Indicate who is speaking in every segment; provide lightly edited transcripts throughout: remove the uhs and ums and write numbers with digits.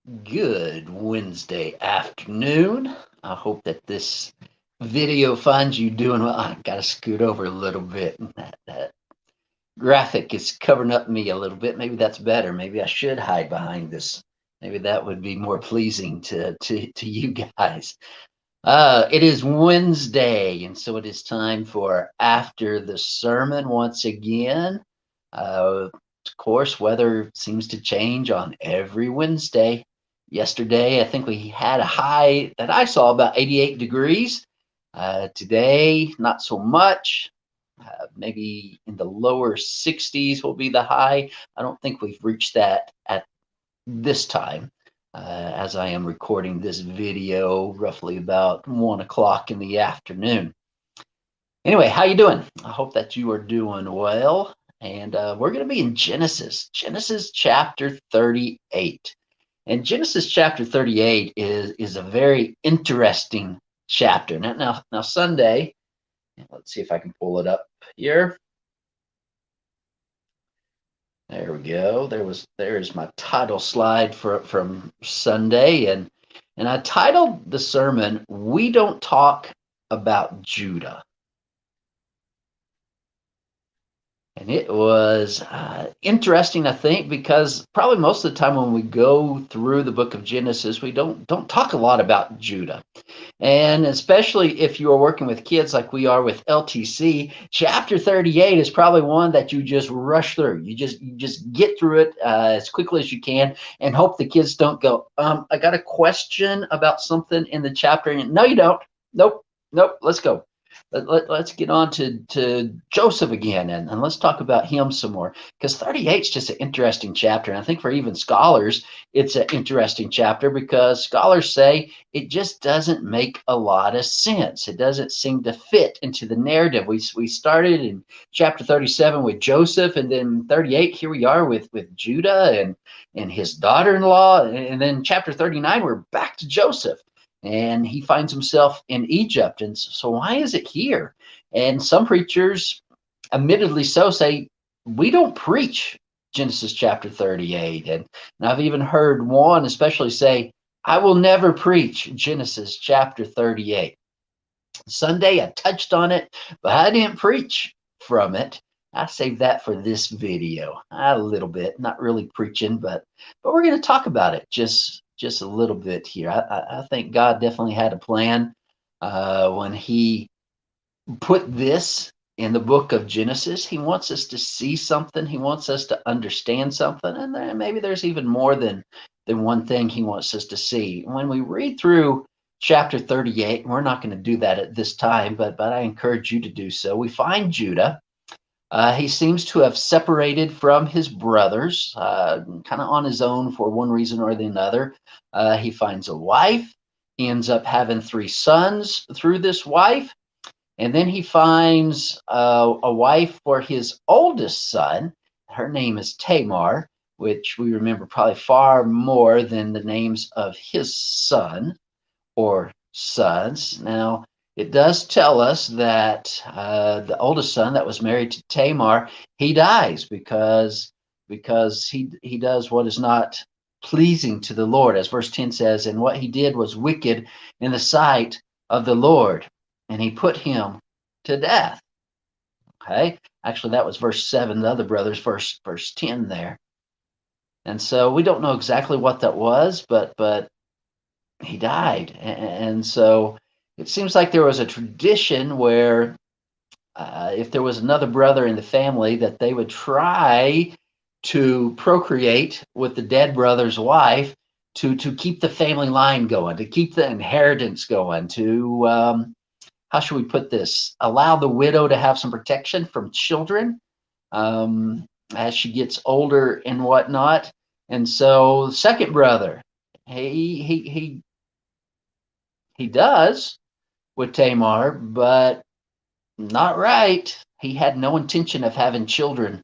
Speaker 1: Good Wednesday afternoon. I hope that this video finds you doing well. I gotta scoot over a little bit. That graphic is covering up me a little bit. Maybe that's better. Maybe I should hide behind this. Maybe that would be more pleasing to you guys. It is Wednesday, and so it is time for After the Sermon once again. Of course, weather seems to change on every Wednesday. Yesterday, I think we had a high that I saw about 88 degrees. Today, not so much. Maybe in the lower 60s will be the high. I don't think we've reached that at this time, as I am recording this video roughly about 1 o'clock in the afternoon. Anyway, how you doing? I hope that you are doing well. And we're going to be in Genesis chapter 38. And Genesis chapter 38 is a very interesting chapter. Now Sunday, let's see if I can pull it up here. There we go. There's my title slide from Sunday, and I titled the sermon, "We Don't Talk About Judah." And it was interesting, I think, because probably most of the time when we go through the book of Genesis, we don't talk a lot about Judah. And especially if you are working with kids like we are with LTC, chapter 38 is probably one that you just rush through. You just get through it as quickly as you can and hope the kids don't go, I got a question about something in the chapter. And no, you don't. Nope. Let's go. Let's get on to Joseph again, and let's talk about him some more, because 38 is just an interesting chapter. And I think for even scholars, it's an interesting chapter because scholars say it just doesn't make a lot of sense. It doesn't seem to fit into the narrative. We started in chapter 37 with Joseph, and then 38, here we are with Judah and his daughter-in-law. And then chapter 39, we're back to Joseph. And he finds himself in Egypt. And so why is it here? And some preachers, admittedly so, say, we don't preach Genesis chapter 38. And I've even heard one especially say, I will never preach Genesis chapter 38. Sunday, I touched on it, but I didn't preach from it. I saved that for this video a little bit, not really preaching, but we're going to talk about it just a little bit here. I think God definitely had a plan when he put this in the book of Genesis. He wants us to see something. He wants us to understand something. And then maybe there's even more than one thing he wants us to see. When we read through chapter 38, we're not going to do that at this time, but I encourage you to do so. We find Judah. He seems to have separated from his brothers, kind of on his own for one reason or the another. He finds a wife. He ends up having 3 sons through this wife. And then he finds a wife for his oldest son. Her name is Tamar, which we remember probably far more than the names of his son or sons. Now, it does tell us that the oldest son that was married to Tamar, he dies because he does what is not pleasing to the Lord, as verse 10 says, and what he did was wicked in the sight of the Lord, and he put him to death. Okay, actually that was verse 7. The other brothers, verse 10 there. And so we don't know exactly what that was, but he died. And so it seems like there was a tradition where if there was another brother in the family, that they would try to procreate with the dead brother's wife to keep the family line going, to keep the inheritance going, to how should we put this? Allow the widow to have some protection from children as she gets older and whatnot. And so the second brother, he does with Tamar, but not right. He had no intention of having children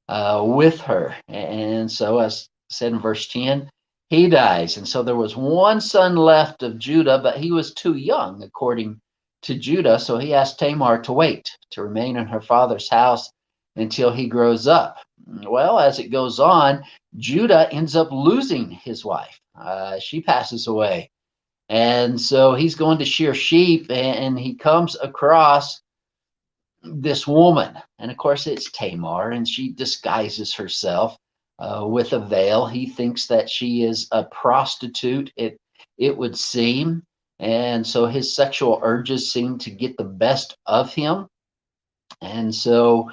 Speaker 1: with her. And so, as said in verse 10, he dies. And so there was one son left of Judah, but he was too young, according to Judah. So he asked Tamar to wait, to remain in her father's house until he grows up. Well, as it goes on, Judah ends up losing his wife. She passes away. And so he's going to shear sheep, and he comes across this woman. And of course, it's Tamar, and she disguises herself with a veil. He thinks that she is a prostitute, it would seem. And so his sexual urges seem to get the best of him. And so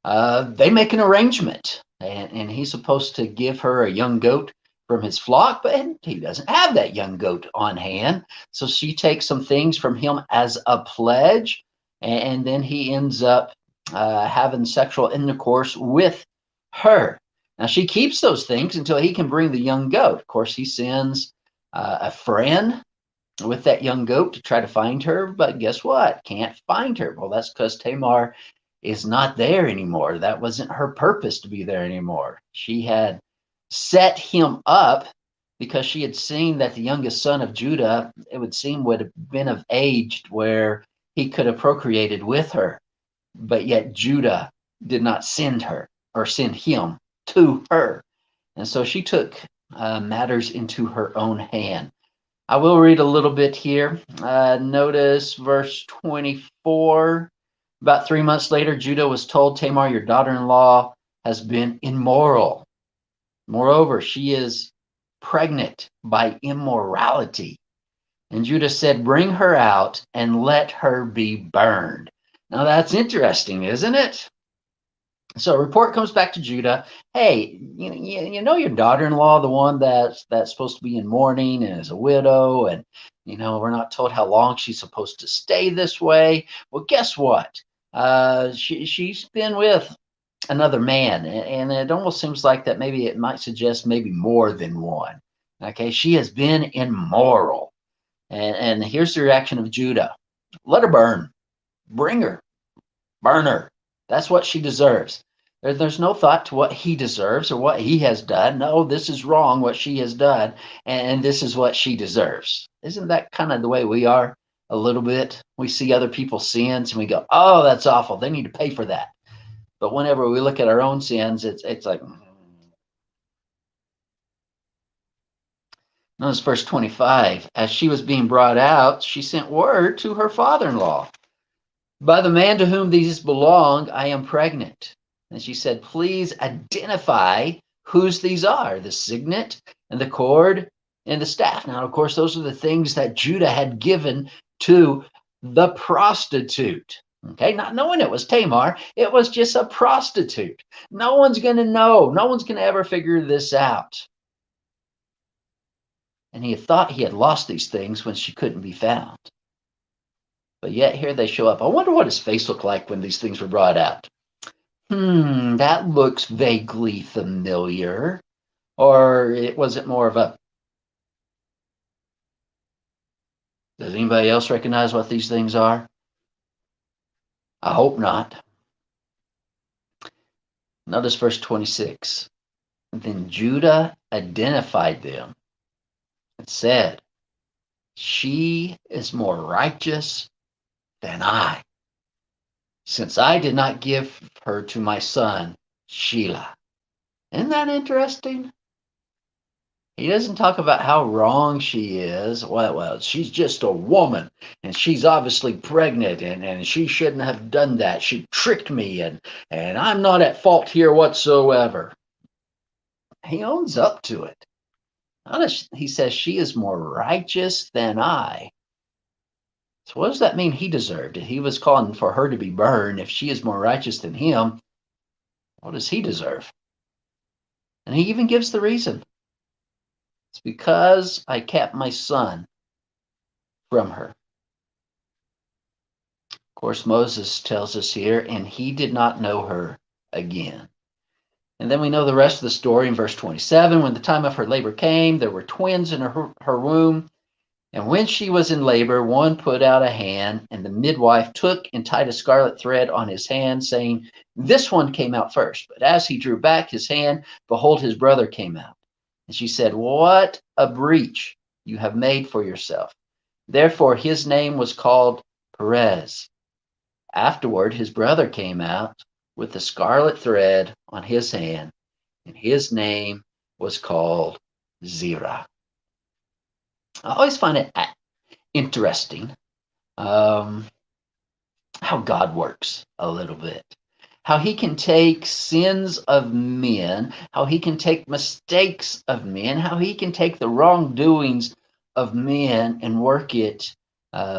Speaker 1: they make an arrangement, and he's supposed to give her a young goat from his flock, but he doesn't have that young goat on hand. So she takes some things from him as a pledge, and then he ends up having sexual intercourse with her. Now she keeps those things until he can bring the young goat. Of course, he sends a friend with that young goat to try to find her, but guess what? Can't find her. Well, that's because Tamar is not there anymore. That wasn't her purpose to be there anymore. She had set him up because she had seen that the youngest son of Judah, it would seem, would have been of age where he could have procreated with her. But yet Judah did not send her or send him to her. And so she took matters into her own hand. I will read a little bit here. Notice verse 24. About 3 months later, Judah was told, Tamar, your daughter-in-law, has been immoral. Moreover, she is pregnant by immorality. And Judah said, bring her out and let her be burned. Now that's interesting, isn't it? So a report comes back to Judah. Hey, you know your daughter-in-law, the one that's supposed to be in mourning and is a widow, and we're not told how long she's supposed to stay this way. Well, guess what? She's been with another man, and it almost seems like that maybe it might suggest maybe more than one. Okay, she has been immoral, and here's the reaction of Judah: let her burn, bring her, burn her. That's what she deserves. There's no thought to what he deserves or what he has done. No, this is wrong what she has done, and this is what she deserves. Isn't that kind of the way we are a little bit? We see other people's sins and we go, oh, that's awful. They need to pay for that. But whenever we look at our own sins, it's like, notice verse 25. As she was being brought out, she sent word to her father-in-law. By the man to whom these belong, I am pregnant. And she said, please identify whose these are, the signet and the cord and the staff. Now, of course, those are the things that Judah had given to the prostitute. Okay, not knowing it was Tamar, it was just a prostitute. No one's going to know. No one's going to ever figure this out. And he had thought he had lost these things when she couldn't be found. But yet here they show up. I wonder what his face looked like when these things were brought out. That looks vaguely familiar. Or was it more of a... Does anybody else recognize what these things are? I hope not. Notice verse 26. Then Judah identified them and said, she is more righteous than I, since I did not give her to my son, Shelah. Isn't that interesting? He doesn't talk about how wrong she is. Well, she's just a woman, and she's obviously pregnant, and she shouldn't have done that. She tricked me, and I'm not at fault here whatsoever. He owns up to it. Notice he says she is more righteous than I. So what does that mean he deserved? If he was calling for her to be burned, if she is more righteous than him, what does he deserve? And he even gives the reason. It's because I kept my son from her. Of course, Moses tells us here, and he did not know her again. And then we know the rest of the story in verse 27. When the time of her labor came, there were twins in her womb. And when she was in labor, one put out a hand, and the midwife took and tied a scarlet thread on his hand, saying, this one came out first. But as he drew back his hand, behold, his brother came out. And she said, what a breach you have made for yourself. Therefore his name was called Perez. Afterward, his brother came out with the scarlet thread on his hand, and his name was called Zerah. I always find it interesting um, how God works a little bit. How he can take sins of men, how he can take mistakes of men, how he can take the wrongdoings of men and work it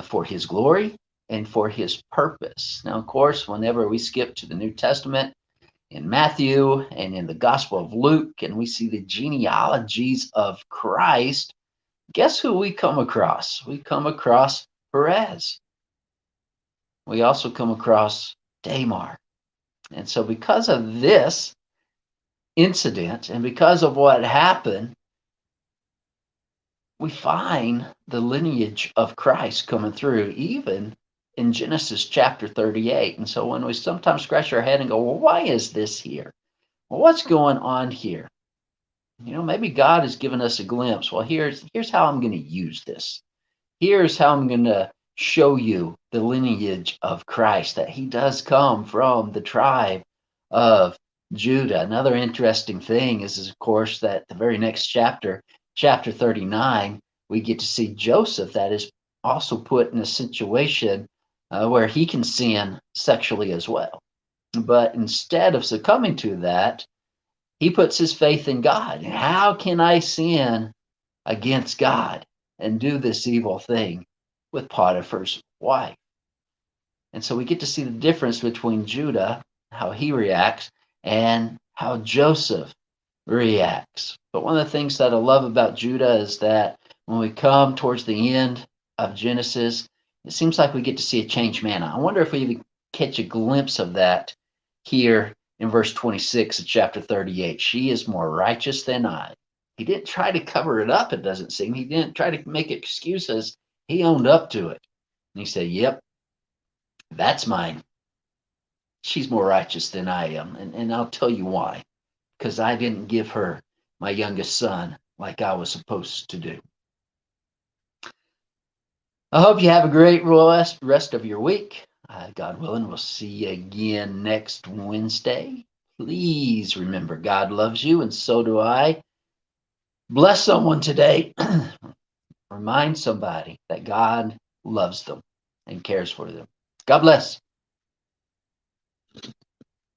Speaker 1: for his glory and for his purpose. Now, of course, whenever we skip to the New Testament in Matthew and in the Gospel of Luke, and we see the genealogies of Christ, guess who we come across? We come across Perez. We also come across Tamar. And so, because of this incident and because of what happened, we find the lineage of Christ coming through, even in Genesis chapter 38. And so, when we sometimes scratch our head and go, well, why is this here? Well, what's going on here? Maybe God has given us a glimpse. Well, here's how I'm going to use this. Here's how I'm going to show you the lineage of Christ, that he does come from the tribe of Judah. Another interesting thing is of course, that the very next chapter, chapter 39, we get to see Joseph that is also put in a situation where he can sin sexually as well. But instead of succumbing to that, he puts his faith in God. How can I sin against God and do this evil thing with Potiphar's wife? And so we get to see the difference between Judah, how he reacts, and how Joseph reacts. But one of the things that I love about Judah is that when we come towards the end of Genesis, it seems like we get to see a changed man. I wonder if we even catch a glimpse of that here in verse 26 of chapter 38. She is more righteous than I. He didn't try to cover it up, it doesn't seem. He didn't try to make excuses. He owned up to it. And he said, yep, that's mine. She's more righteous than I am. And I'll tell you why. Because I didn't give her my youngest son like I was supposed to do. I hope you have a great rest of your week. God willing, we'll see you again next Wednesday. Please remember, God loves you, and so do I. Bless someone today. Remind somebody that God loves them and cares for them. God bless.